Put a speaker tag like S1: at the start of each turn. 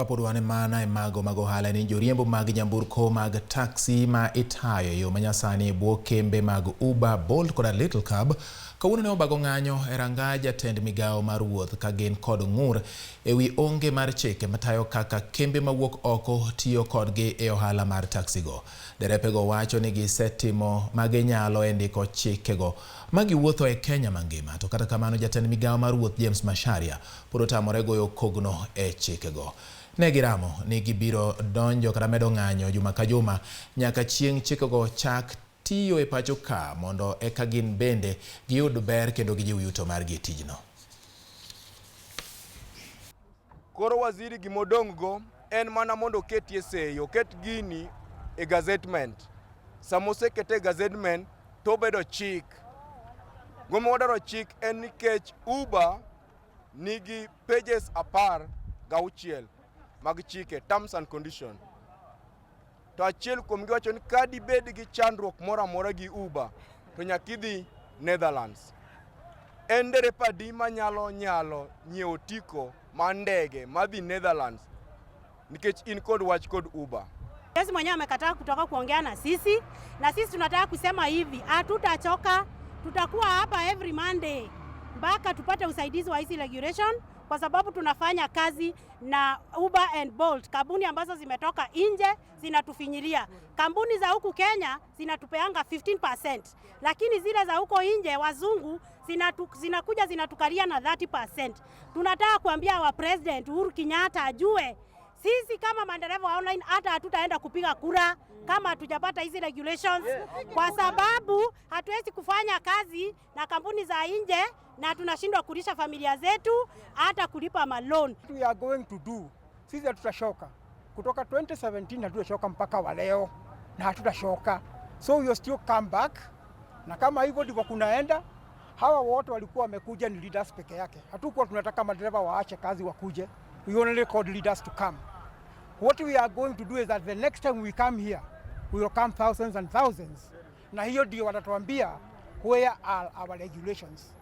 S1: Kapodwane mana mago ohala ni Joriemb mag nyamburko mag taksi ma itayo yo manyasani bwoo kembe mag Uber, Bolt koda Little Cab kawuono ne obago ng'anyo e rangaa jatend migao mar wuoth ka gin kod ng'ur ewi onge mar chike matayo kaka kembe mawuok oko tiyokodgi e ohala mar taxigo. Derepego wacho ni gisetimo maginyalo e ndiko chikego magiwuotho e Kenya mangima, to kata kamano jatend migao mar wuoth James Masharia pod otamore goyo kogno e chikego. Ne giramo ni gibiro donjo kata medo ng'anyo juma ka juma nyaka chieng' chikego chak tiyo e pacho ka mondo eka gin bende giyud ber kendo gijiw yuto margi e tijno.
S2: Koro waziri gimodong' go en mana mondo oketie seyo, oket gini e gazetment. Samoseket e gazetment to bedo chik. Goma wadaro chik en nikech Uber nigi pages 16 mag chike, terms and condition. To achiel kuom gi wacho ni ka dibed gi chandruok moro amora gi Uber to nyaka idhi Netherlands. En derepa di manyalo nyiewo otiko mar ndege madhi Netherlands nikech in kod wach kod Uber.
S3: Sisi mwenyewe amekataa kutoka kuongea na sisi tunataka kusema hivi, hatutachoka, tutakuwa hapa every Monday mpaka tupate usaidizi wa hizi regulation, kwa sababu tunafanya kazi na Uber and Bolt, kampuni ambazo zimetoka nje zinatufinyilia. Kampuni za huku Kenya zinatupeanga 15%, lakini zile za huko nje wazungu zinakuja zinatukalia na 30%. Tunataka kuambia wa President Uhuru Kenyatta ajue sisi kama madereva online hata hatutaenda kupiga kura kama hatujapata hizi regulations, kwa sababu hatuwezi kufanya kazi na kampuni za nje na tunashindwa kulisha familia zetu hata kulipa malon.
S4: We are going to do, sisi hatutashoka. Kutoka 2017 hatutashoka mpaka wa leo na hatutashoka. So we will still come back. Na kama hivyo ndivyo kunaenda, hawa wote walikuwa wamekuja ni leaders peke yake. Hatukuwa tunataka madereva waache kazi wakuje. We only called leaders to come. What we are going to do is that the next time we come here, we will come thousands and thousands. Na hiyo ndio watatuambia where are our regulations.